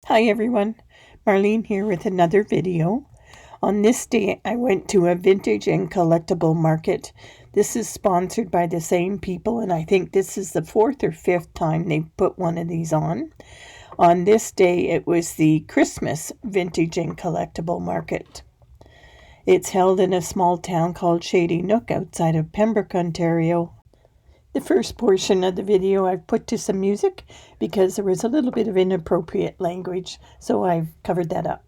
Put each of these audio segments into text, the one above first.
Hi everyone, Marlene here with another video. On this day I went to a vintage and collectible market. This is sponsored by the same people, and I think this is the fourth or fifth time they've put one of these on. On this day it was the Christmas Vintage and Collectible Market. It's held in a small town called Shady Nook outside of Pembroke, Ontario. The first portion of the video I've put to some music because there was a little bit of inappropriate language, so I've covered that up.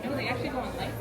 No, they actually go on light.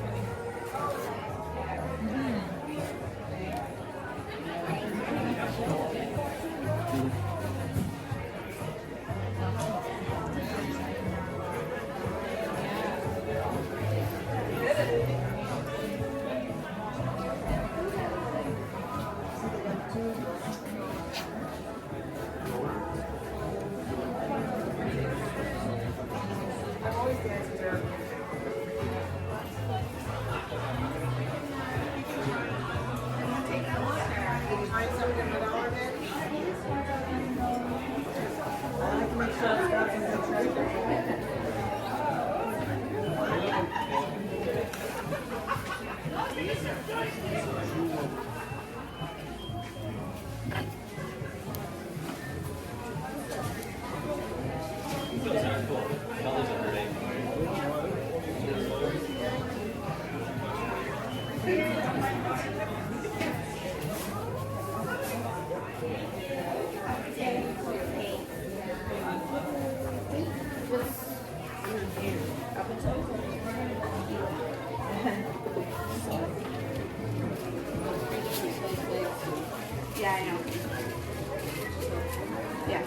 Yeah, I know. Yeah.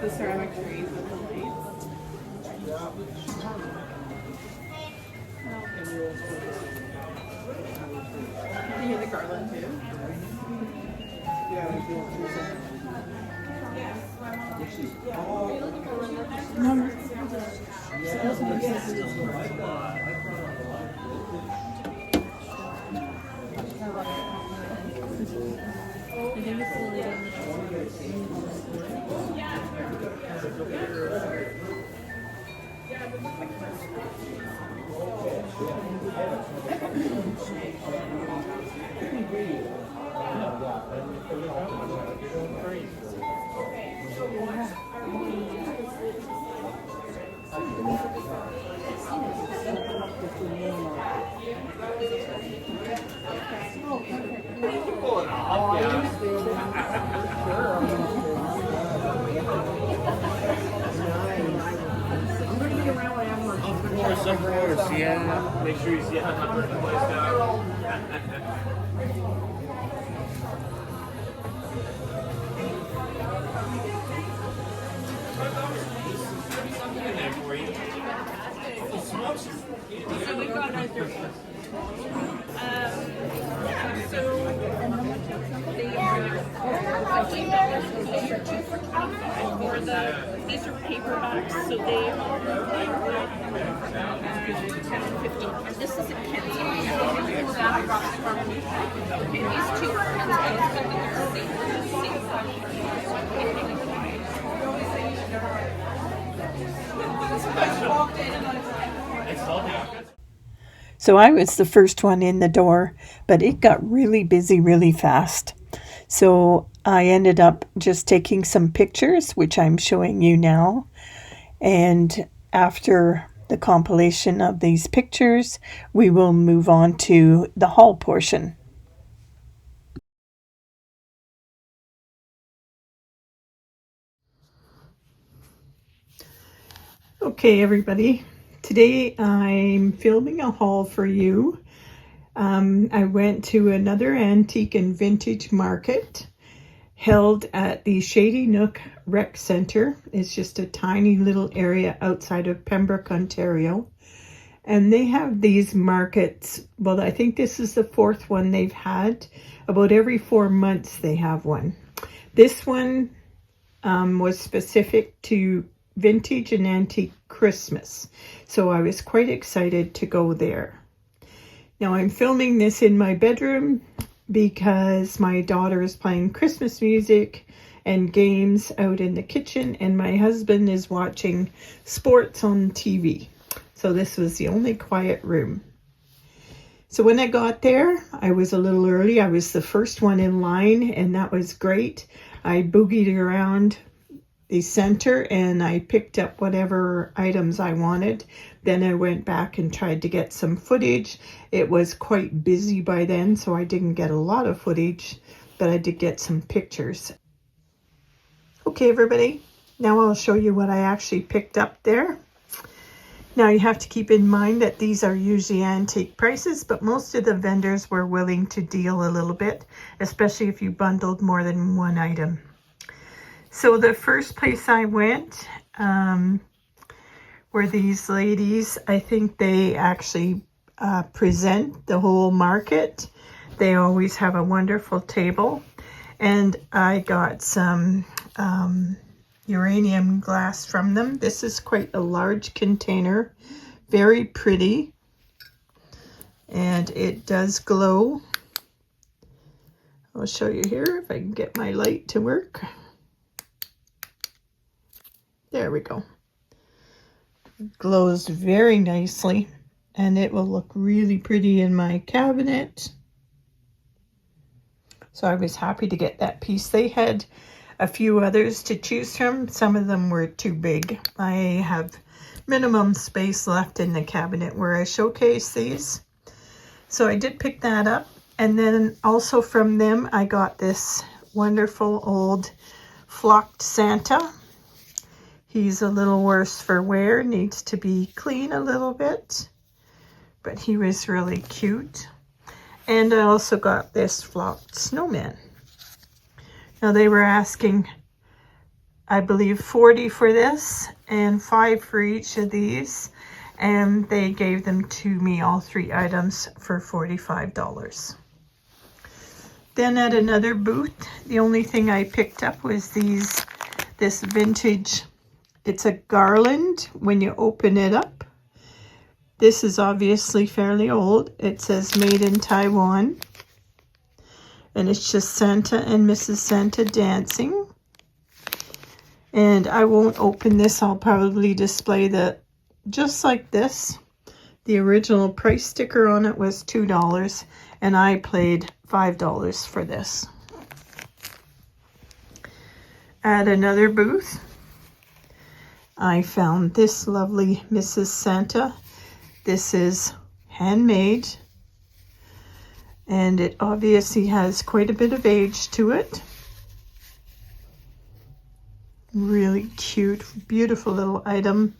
The ceramic trees with the lights. You hear the garland too? I think it's the lid on surfboard or Sienna. Make sure you see how to put the place down. Something in there for you. So we got our three. These are 2 for 25 for these are paperbacks, so they are 10 and 15. And this is a Kensington. Okay, these 2 are Kensingtons, but they're the same So I was the first one in the door, but it got really busy really fast. So I ended up just taking some pictures, which I'm showing you now. And after the compilation of these pictures, we will move on to the haul portion. Okay, everybody. Today I'm filming a haul for you. I went to another antique and vintage market held at the Shady Nook Rec Center. It's just a tiny little area outside of Pembroke, Ontario. And they have these markets. Well, I think this is the 4th one they've had. About every 4 months they have one. This one was specific to vintage and antique Christmas. So I was quite excited to go there. Now I'm filming this in my bedroom because my daughter is playing Christmas music and games out in the kitchen, and my husband is watching sports on TV. So this was the only quiet room. So when I got there, I was a little early. I was the first one in line, and that was great. I boogied around the center and I picked up whatever items I wanted. Then I went back and tried to get some footage. It was quite busy by then, so I didn't get a lot of footage, but I did get some pictures. Okay, everybody, now I'll show you what I actually picked up there. Now you have to keep in mind that these are usually antique prices, but most of the vendors were willing to deal a little bit, especially if you bundled more than one item. So the first place I went were these ladies. I think they actually present the whole market. They always have a wonderful table. And I got some uranium glass from them. This is quite a large container, very pretty, and it does glow. I'll show you here if I can get my light to work. There we go. It glows very nicely, and it will look really pretty in my cabinet. So I was happy to get that piece. They had a few others to choose from. Some of them were too big. I have minimum space left in the cabinet where I showcase these. So I did pick that up. And then also from them, I got this wonderful old flocked Santa. He's a little worse for wear, needs to be clean a little bit, but he was really cute. And I also got this flocked snowman. Now they were asking, I believe, $40 for this and $5 for each of these, and they gave them to me, all 3 items, for $45. Then at another booth, the only thing I picked up was this vintage. It's a garland when you open it up. This is obviously fairly old. It says made in Taiwan. And it's just Santa and Mrs. Santa dancing. And I won't open this. I'll probably display just like this. The original price sticker on it was $2, and I paid $5 for this. At another booth, I found this lovely Mrs. Santa. This is handmade, and it obviously has quite a bit of age to it. Really cute, beautiful little item.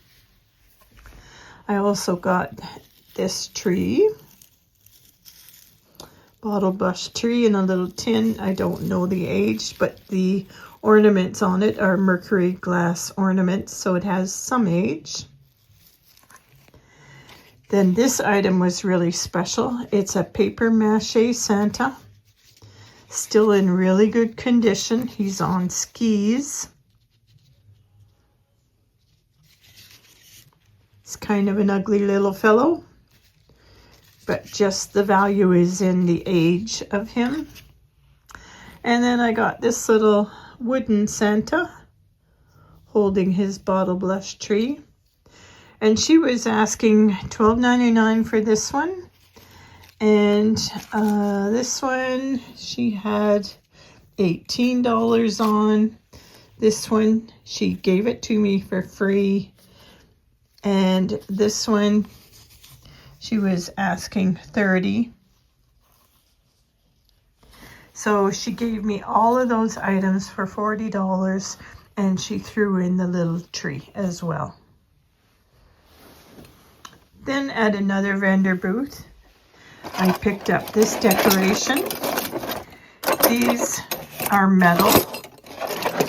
I also got this tree, bottle brush tree in a little tin. I don't know the age, but the ornaments on it are mercury glass ornaments, so it has some age. Then this item was really special. It's a paper mache Santa, still in really good condition. He's on skis. It's kind of an ugly little fellow, but just the value is in the age of him. And then I got this little wooden Santa holding his bottle blush tree. And she was asking $12.99 for this one. And this one she had $18 on. This one she gave it to me for free. And this one she was asking $30. So she gave me all of those items for $40, and she threw in the little tree as well. Then at another vendor booth, I picked up this decoration. These are metal,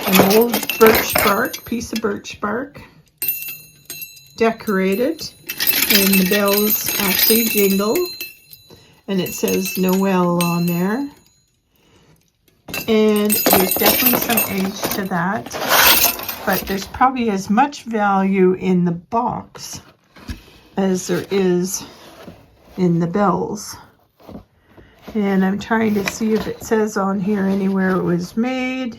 an old birch bark, piece of birch bark, decorated, and the bells actually jingle, and it says Noel on there. And there's definitely some age to that, but there's probably as much value in the box as there is in the bells. And I'm trying to see if it says on here anywhere it was made.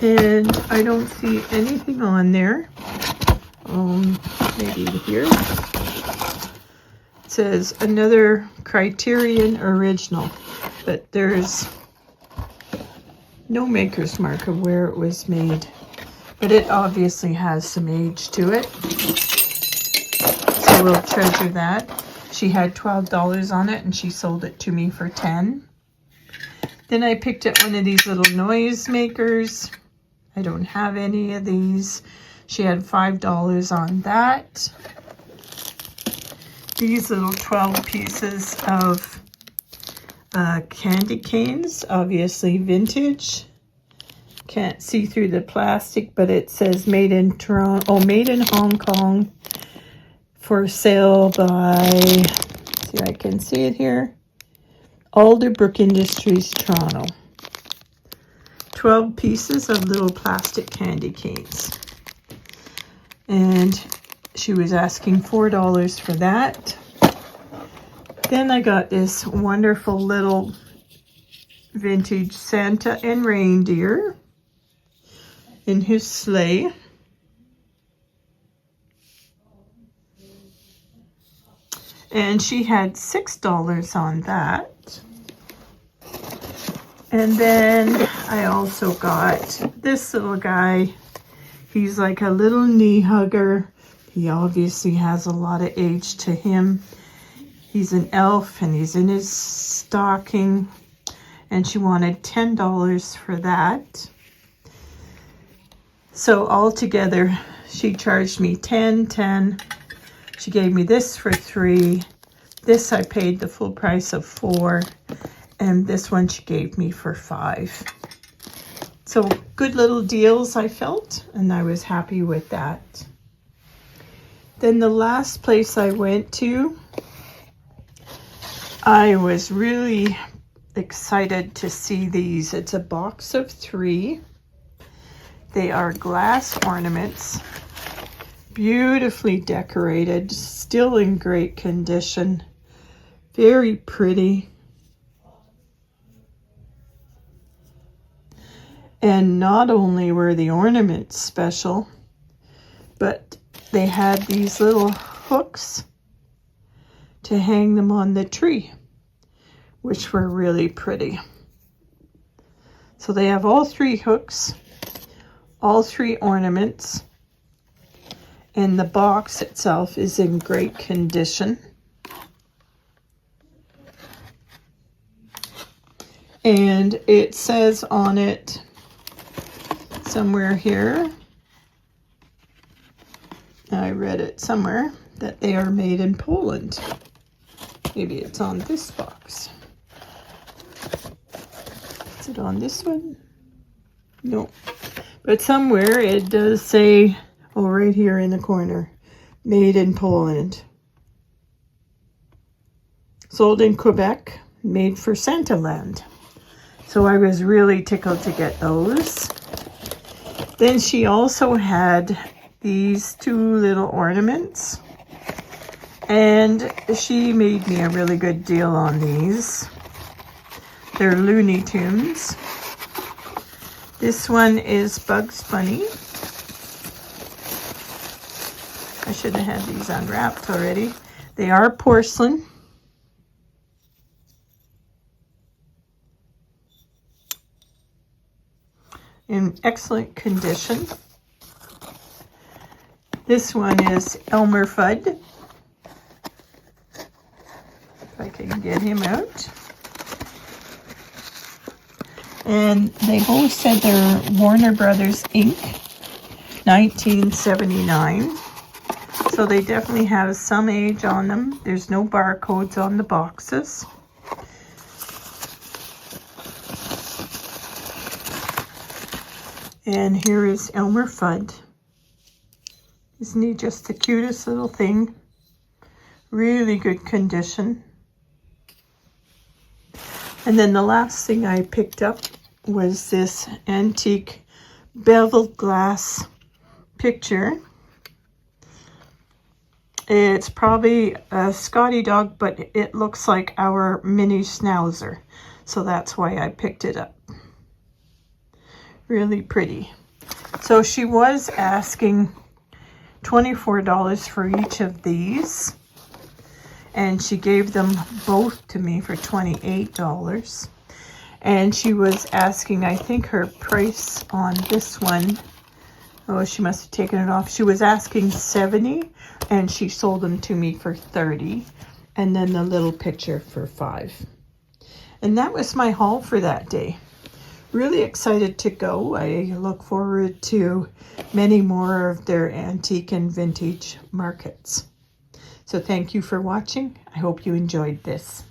And I don't see anything on there. Maybe here. It says another Criterion original, but there's no maker's mark of where it was made. But it obviously has some age to it. So we'll treasure that. She had $12 on it and she sold it to me for $10. Then I picked up one of these little noise makers. I don't have any of these. She had $5 on that. These little 12 pieces of candy canes, obviously vintage. Can't see through the plastic, but it says made in Toronto, made in Hong Kong, for sale by, see if I can see it here, Alderbrook Industries, Toronto. 12 pieces of little plastic candy canes. And she was asking $4 for that. Then I got this wonderful little vintage Santa and reindeer in his sleigh. And she had $6 on that. And then I also got this little guy. He's like a little knee hugger. He obviously has a lot of age to him. He's an elf and he's in his stocking. And she wanted $10 for that. So altogether, she charged me $10. She gave me this for $3. This I paid the full price of $4. And this one she gave me for $5. So good little deals, I felt, and I was happy with that. Then the last place I went to, I was really excited to see these. It's a box of 3. They are glass ornaments, beautifully decorated, still in great condition, very pretty. And not only were the ornaments special, but they had these little hooks to hang them on the tree, which were really pretty. So they have all 3 hooks, all 3 ornaments, and the box itself is in great condition. And it says on it somewhere here, I read it somewhere that they are made in Poland. Maybe it's on this box. Is it on this one? No. But somewhere it does say, oh, right here in the corner, made in Poland. Sold in Quebec, made for Santaland. So I was really tickled to get those. Then she also had these two little ornaments. And she made me a really good deal on these. They're Looney Tunes. This one is Bugs Bunny. I should have had these unwrapped already. They are porcelain. In excellent condition. This one is Elmer Fudd. If I can get him out. And they both said they're Warner Brothers Inc. 1979. So they definitely have some age on them. There's no barcodes on the boxes. And here is Elmer Fudd. Isn't he just the cutest little thing? Really good condition. And then the last thing I picked up was this antique beveled glass picture. It's probably a Scotty dog, but it looks like our mini schnauzer. So that's why I picked it up. Really pretty. So she was asking $24 for each of these. And she gave them both to me for $28. And she was asking, I think her price on this one, oh, she must have taken it off. She was asking $70, and she sold them to me for $30. And then the little picture for $5. And that was my haul for that day. Really excited to go. I look forward to many more of their antique and vintage markets. So thank you for watching. I hope you enjoyed this.